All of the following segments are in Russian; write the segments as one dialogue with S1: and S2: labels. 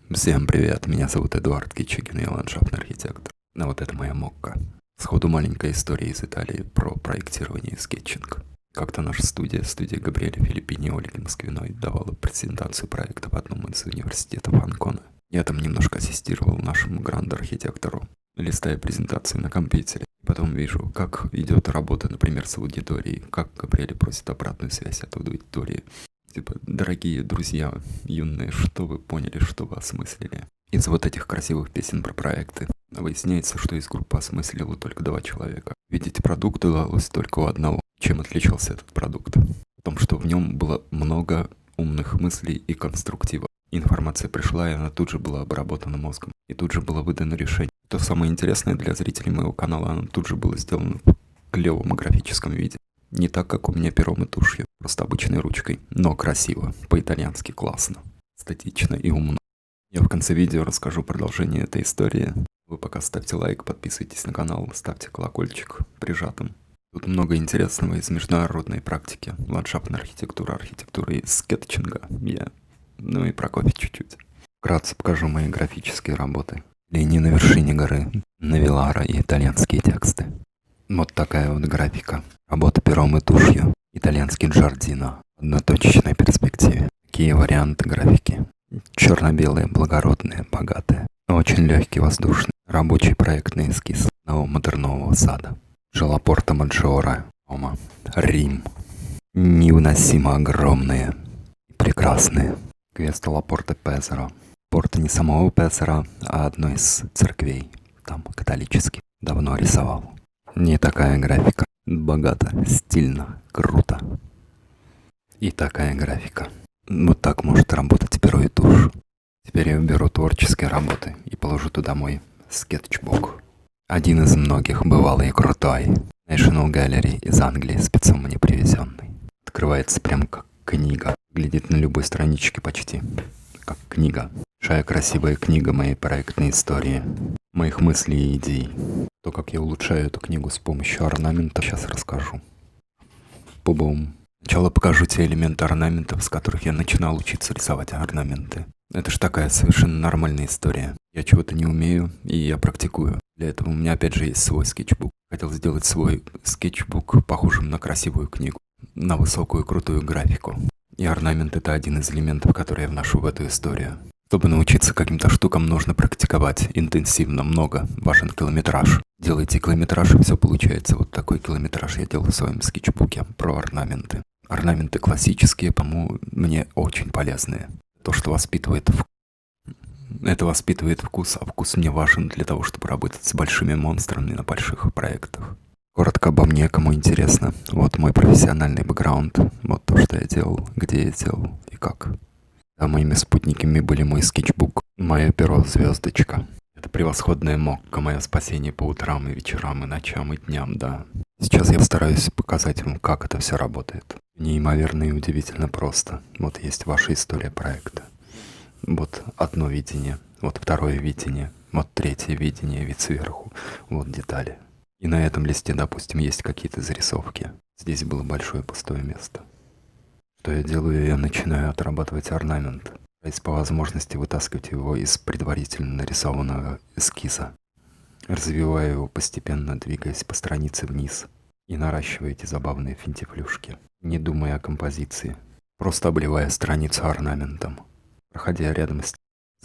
S1: Всем привет, меня зовут Эдуард Кичигин, я ландшафтный архитектор. А вот это моя мокка. Сходу маленькая история из Италии про проектирование и скетчинг. Как-то наша студия Габриэля Филиппини и Ольги Москвиной давала презентацию проекта в одном из университетов Анкона. Я там немножко ассистировал нашему гранд-архитектору, листая презентацию на компьютере. Потом вижу, как идет работа, например, с аудиторией, как Габриэль просит обратную связь от аудитории. Типа, дорогие друзья юные, что вы поняли, что вы осмыслили? Из вот этих красивых песен про проекты выясняется, что из группы осмыслило только 2 человека. Видеть продукт удалось только у одного. Чем отличался этот продукт? В том, что в нем было много умных мыслей и конструктива. Информация пришла, и она тут же была обработана мозгом. И тут же было выдано решение. То самое интересное для зрителей моего канала, оно тут же было сделано в клевом графическом виде. Не так, как у меня пером и тушью, просто обычной ручкой, но красиво, по-итальянски классно, эстетично и умно. Я в конце видео расскажу продолжение этой истории. Вы пока ставьте лайк, подписывайтесь на канал, ставьте колокольчик прижатым. Тут много интересного из международной практики, ландшафтная архитектура, архитектура и скетчинга, ну и про кофе чуть-чуть. Вкратце покажу мои графические работы. Линии на вершине горы, Навилара и итальянские тексты. Вот такая вот графика. Работа пером и тушью. Итальянский Джардино. В одноточечной перспективе. Какие варианты графики? Черно-белые, благородные, богатые. Очень легкий, воздушный. Рабочий проектный эскиз одного модернового сада. Жилопорто Маджоре, Рома, Рим. Невыносимо огромные и прекрасные. Квеста Ла Порта Пезаро. Порта не самого Пезаро, а одной из церквей. Там католический. Давно рисовал. Не такая графика. Богато, стильно, круто. И такая графика. Вот так может работать перо и тушь. Теперь я беру творческие работы и положу туда мой скетчбук. Один из многих, бывалый и крутой. National Gallery из Англии, спецом мне привезенный. Открывается прям как книга. Глядит на любой страничке почти. Как книга. Большая красивая книга моей проектной истории. Моих мыслей и идей. То, как я улучшаю эту книгу с помощью орнамента, сейчас расскажу. Бу-бум. Сначала покажу те элементы орнаментов, с которых я начинал учиться рисовать орнаменты. Это ж такая совершенно нормальная история. Я чего-то не умею, и я практикую. Для этого у меня опять же есть свой скетчбук. Хотел сделать свой скетчбук похожим на красивую книгу, на высокую крутую графику. И орнамент — это один из элементов, который я вношу в эту историю. Чтобы научиться каким-то штукам, нужно практиковать интенсивно, много, важен километраж. Делайте километраж, и все получается. Вот такой километраж я делал в своем скетчбуке про орнаменты. Орнаменты классические, по-моему, мне очень полезные. То, что воспитывает это воспитывает вкус, а вкус мне важен для того, чтобы работать с большими монстрами на больших проектах. Коротко обо мне, кому интересно. Вот мой профессиональный бэкграунд, вот то, что я делал, где я делал и как. А моими спутниками были мой скетчбук, мое перо «Звездочка». Это превосходная мокка, мое спасение по утрам и вечерам, и ночам, и дням, да. Сейчас я постараюсь показать вам, как это все работает. Неимоверно и удивительно просто. Вот есть ваша история проекта. Вот одно видение, вот второе видение, вот третье видение, вид сверху, вот детали. И на этом листе, допустим, есть какие-то зарисовки. Здесь было большое пустое место. Что я делаю? Я начинаю отрабатывать орнамент. То есть по возможности вытаскивать его из предварительно нарисованного эскиза. Развиваю его постепенно, двигаясь по странице вниз. И наращивая эти забавные финтифлюшки. Не думая о композиции. Просто обливая страницу орнаментом. Проходя рядом с...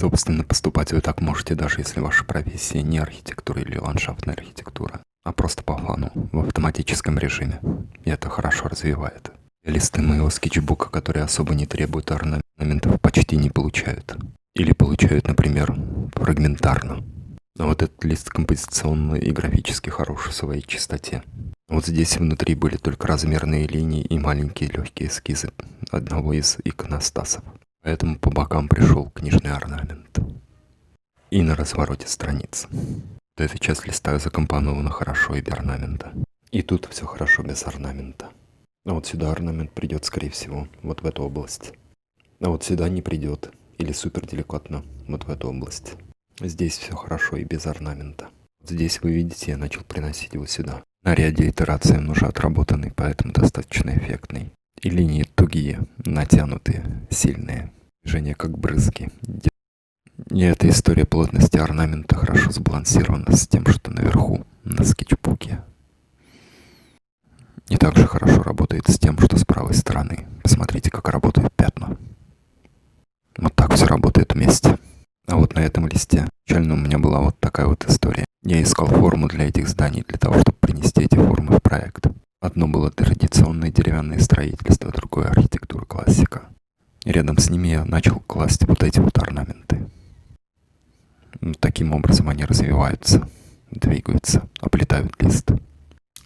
S1: Собственно, поступать вы так можете, даже если ваша профессия не архитектура или ландшафтная архитектура, а просто по фану, в автоматическом режиме. И это хорошо развивает. Листы моего скетчбука, которые особо не требуют орнаментов, почти не получают. Или получают, например, фрагментарно. Но вот этот лист композиционно и графически хорош в своей чистоте. Вот здесь внутри были только размерные линии и маленькие легкие эскизы одного из иконостасов. Поэтому по бокам пришел книжный орнамент. И на развороте страниц. Вот эта часть листа закомпонована хорошо и без орнамента. И тут все хорошо без орнамента. А вот сюда орнамент придет, скорее всего, вот в эту область. А вот сюда не придет, или супер деликатно, вот в эту область. Здесь все хорошо и без орнамента. Вот здесь вы видите, я начал приносить его сюда. На ряде итераций он уже отработанный, поэтому достаточно эффектный. И линии тугие, натянутые, сильные. Движения как брызги. И эта история плотности орнамента хорошо сбалансирована с тем, что наверху, на скетчбуке. И также хорошо работает с тем, что с правой стороны. Посмотрите, как работают пятна. Вот так все работает вместе. А вот на этом листе изначально у меня была вот такая вот история. Я искал форму для этих зданий, для того, чтобы принести эти формы в проект. Одно было традиционное деревянное строительство, другое архитектура классика. И рядом с ними я начал класть вот эти вот орнаменты. Таким образом они развиваются, двигаются, оплетают лист.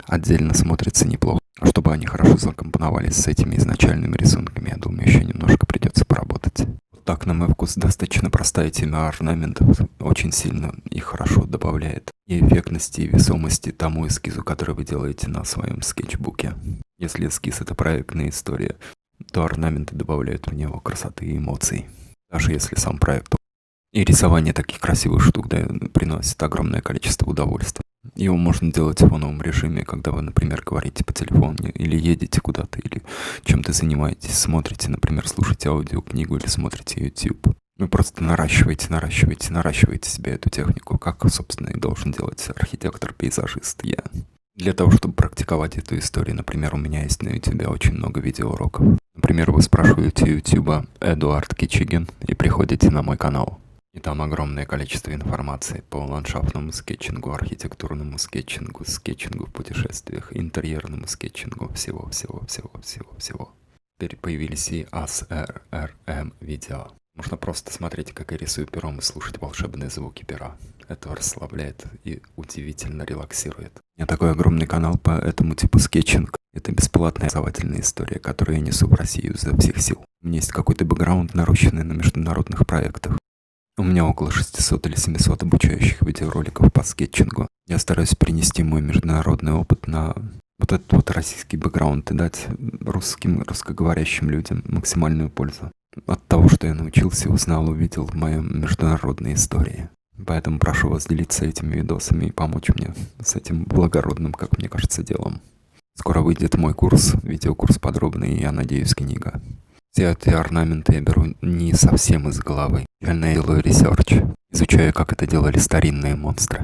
S1: Отдельно смотрится неплохо. Чтобы они хорошо закомпоновались с этими изначальными рисунками, я думаю, еще немножко придется поработать. Вот так, на мой вкус, достаточно простая тема орнаментов очень сильно и хорошо добавляет и эффектности, и весомости тому эскизу, который вы делаете на своем скетчбуке. Если эскиз — это проектная история, то орнаменты добавляют в него красоты и эмоций. Даже если сам проект. И рисование таких красивых штук, да, приносит огромное количество удовольствия. Его можно делать в фоновом режиме, когда вы, например, говорите по телефону, или едете куда-то, или чем-то занимаетесь, смотрите, например, слушаете аудиокнигу или смотрите YouTube. Вы просто наращиваете себе эту технику, как, собственно, и должен делать архитектор-пейзажист я. Для того, чтобы практиковать эту историю, например, у меня есть на YouTube очень много видеоуроков. Например, вы спрашиваете YouTube Эдуард Кичигин и приходите на мой канал. И там огромное количество информации по ландшафтному скетчингу, архитектурному скетчингу, скетчингу в путешествиях, интерьерному скетчингу, всего. Теперь появились и ASMR видео. Можно просто смотреть, как я рисую пером, и слушать волшебные звуки пера. Это расслабляет и удивительно релаксирует. У меня такой огромный канал по этому типу скетчинг. Это бесплатная образовательная история, которую я несу в Россию изо всех сил. У меня есть какой-то бэкграунд, нарощенный на международных проектах. У меня около 600 или 700 обучающих видеороликов по скетчингу. Я стараюсь принести мой международный опыт на вот этот вот российский бэкграунд и дать русскоговорящим людям максимальную пользу от того, что я научился, узнал, увидел в моей международной истории. Поэтому прошу вас делиться этими видосами и помочь мне с этим благородным, как мне кажется, делом. Скоро выйдет мой курс, видеокурс подробный, и, я надеюсь, книга. Все эти орнаменты я беру не совсем из головы. Реально я делаю ресерч. Изучаю, как это делали старинные монстры.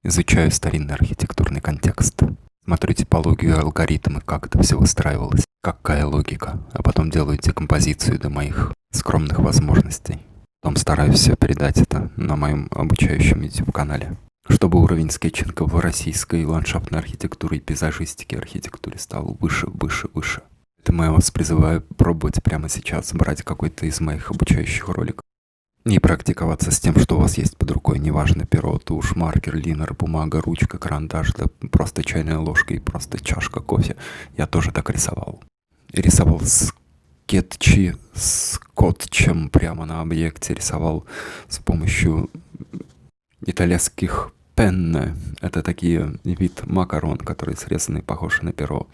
S1: Изучаю старинный архитектурный контекст. Смотрю типологию и алгоритмы, как это все выстраивалось. Какая логика. А потом делаю декомпозицию до моих скромных возможностей. Потом стараюсь все передать это на моем обучающем YouTube-канале. Чтобы уровень скетчинга в российской ландшафтной архитектуре и пейзажистике архитектуре стал выше. Поэтому я вас призываю пробовать прямо сейчас, брать какой-то из моих обучающих роликов и практиковаться с тем, что у вас есть под рукой. Неважно, перо, тушь, маркер, линер, бумага, ручка, карандаш, да просто чайная ложка и просто чашка кофе. Я тоже так рисовал. Рисовал скетчи скотчем прямо на объекте. Рисовал с помощью итальянских пенне. Это такие вид макарон, которые срезаны, похожи на перо.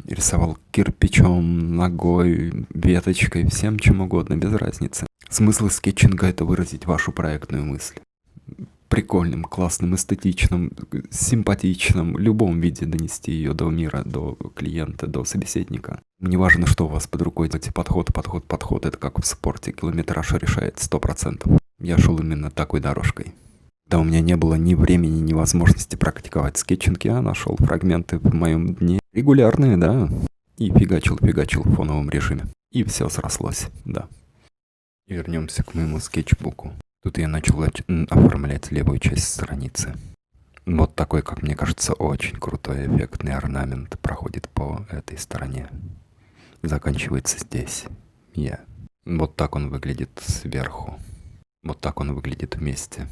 S1: Рисовал кирпичом, ногой, веточкой, всем чем угодно, без разницы. Смысл скетчинга — это выразить вашу проектную мысль. Прикольным, классным, эстетичным, симпатичным, в любом виде донести ее до мира, до клиента, до собеседника. Не важно, что у вас под рукой. Эти подход. Это как в спорте. Километраж решает 100%. Я шел именно такой дорожкой. Да, у меня не было ни времени, ни возможности практиковать скетчинг, я нашел фрагменты в моем дне. Регулярные, да. И фигачил в фоновом режиме. И все срослось, да. И вернемся к моему скетчбуку. Тут я начал оформлять левую часть страницы. Вот такой, как мне кажется, очень крутой эффектный орнамент проходит по этой стороне. Заканчивается здесь. Вот так он выглядит сверху. Вот так он выглядит вместе.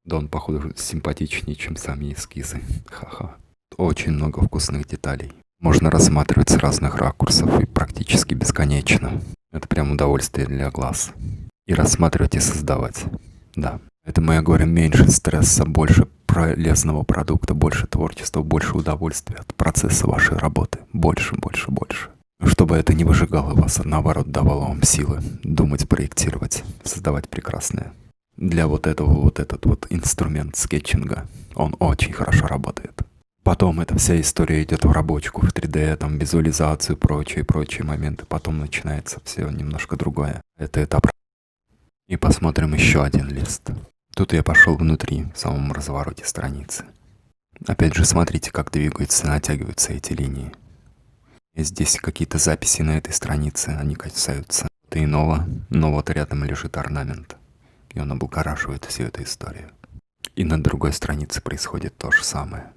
S1: Да он, походу, симпатичнее, чем сами эскизы. Ха-ха. Очень много вкусных деталей. Можно рассматривать с разных ракурсов и практически бесконечно. Это прям удовольствие для глаз. И рассматривать, и создавать. Да. Это, я говорю, меньше стресса, больше полезного продукта, больше творчества, больше удовольствия от процесса вашей работы. Больше. Чтобы это не выжигало вас, а наоборот давало вам силы думать, проектировать, создавать прекрасное. Для этот инструмент скетчинга, он очень хорошо работает. Потом эта вся история идет в рабочку, в 3D, там визуализацию, прочие моменты. Потом начинается все немножко другое. Это этап И посмотрим еще один лист. Тут я пошел внутри, в самом развороте страницы. Опять же, смотрите, как двигаются, натягиваются эти линии. И здесь какие-то записи на этой странице, они касаются иного, но вот рядом лежит орнамент. И он облагораживает всю эту историю. И на другой странице происходит то же самое.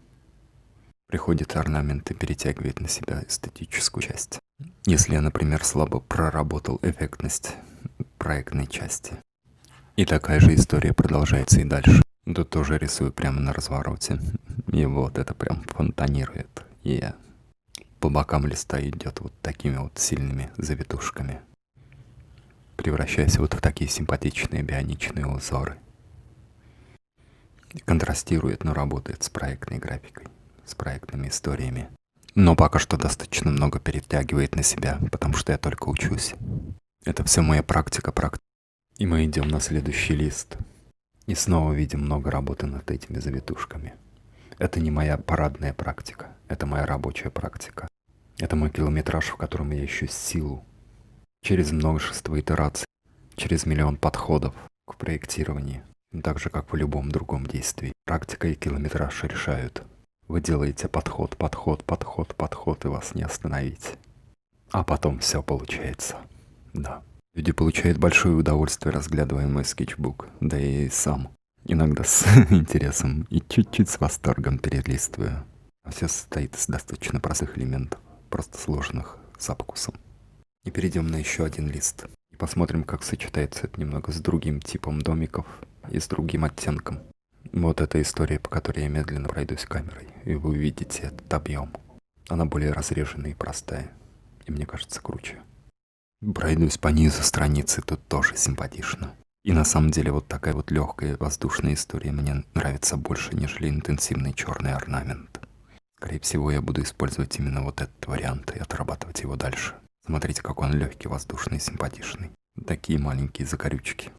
S1: Приходит орнамент и перетягивает на себя эстетическую часть. Если я, например, слабо проработал эффектность проектной части. И такая же история продолжается и дальше. Тут тоже рисую прямо на развороте. И вот это прям фонтанирует. И по бокам листа идет вот такими вот сильными завитушками, превращаясь вот в такие симпатичные бионичные узоры. Контрастирует, но работает с проектной графикой, с проектными историями. Но пока что достаточно много перетягивает на себя, потому что я только учусь. Это все моя практика. И мы идем на следующий лист. И снова видим много работы над этими завитушками. Это не моя парадная практика, это моя рабочая практика. Это мой километраж, в котором я ищу силу. Через множество итераций, через миллион подходов к проектированию. Так же, как в любом другом действии. Практика и километраж решают. Вы делаете подход, и вас не остановить. А потом все получается. Да. Люди получают большое удовольствие, разглядывая мой скетчбук. Да и сам. Иногда с интересом и чуть-чуть с восторгом перелистываю. Все состоит из достаточно простых элементов, просто сложных с вкусом. И перейдем на еще один лист. И посмотрим, как сочетается это немного с другим типом домиков и с другим оттенком. Вот эта история, по которой я медленно пройдусь камерой, и вы увидите этот объем. Она более разреженная и простая, и мне кажется круче. Пройдусь по низу страницы, тут тоже симпатично. И на самом деле вот такая вот легкая воздушная история мне нравится больше, нежели интенсивный черный орнамент. Скорее всего, я буду использовать именно вот этот вариант и отрабатывать его дальше. Смотрите, как он легкий, воздушный, симпатичный. Такие маленькие закорючки,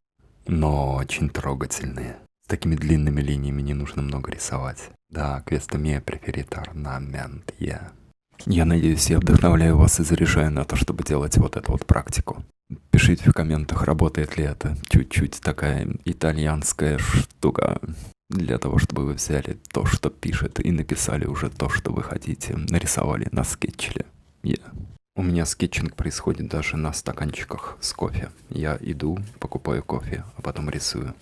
S1: но очень трогательные. С такими длинными линиями не нужно много рисовать. Да, questo mio preferito ornament, yeah. Я надеюсь, я вдохновляю вас и заряжаю на то, чтобы делать вот эту вот практику. Пишите в комментах, работает ли это. Чуть-чуть такая итальянская штука. Для того, чтобы вы взяли то, что пишет, и написали уже то, что вы хотите. Нарисовали, наскетчили. У меня скетчинг происходит даже на стаканчиках с кофе. Я иду, покупаю кофе, а потом рисую.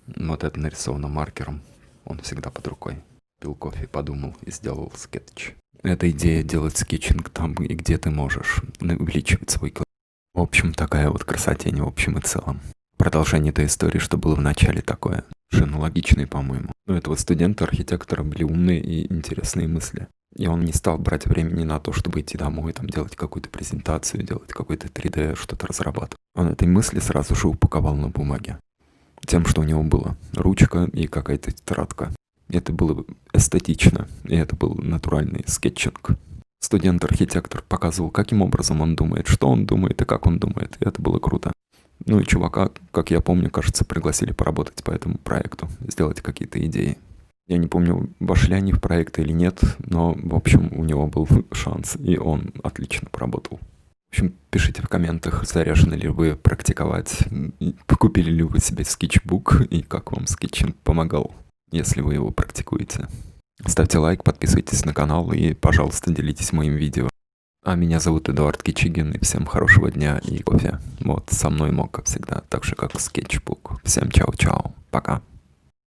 S1: Вот это нарисовано маркером. Он всегда под рукой. Пил кофе, подумал и сделал скетч. Это идея делать скетчинг там, и где ты можешь увеличивать свой класс. В общем, такая вот красотень в общем и целом. Продолжение той истории, что было в начале, такое. Совершенно логичное, по-моему. У этого студента-архитектора были умные и интересные мысли. И он не стал брать времени на то, чтобы идти домой, там, делать какую-то презентацию, делать какой-то 3D, что-то разрабатывать. Он этой мысли сразу же упаковал на бумаге. Тем, что у него было ручка и какая-то тетрадка. Это было эстетично, и это был натуральный скетчинг. Студент-архитектор показывал, каким образом он думает, что он думает и как он думает, и это было круто. Ну и чувака, как я помню, кажется, пригласили поработать по этому проекту, сделать какие-то идеи. Я не помню, вошли они в проект или нет, но, в общем, у него был шанс, и он отлично поработал. В общем, пишите в комментах, заряжены ли вы практиковать, купили ли вы себе скетчбук, и как вам скетчинг помогал, если вы его практикуете. Ставьте лайк, подписывайтесь на канал и, пожалуйста, делитесь моим видео. А меня зовут Эдуард Кичигин, и всем хорошего дня и кофе. Вот, со мной Мока всегда, так же как скетчбук. Всем чао-чао, пока.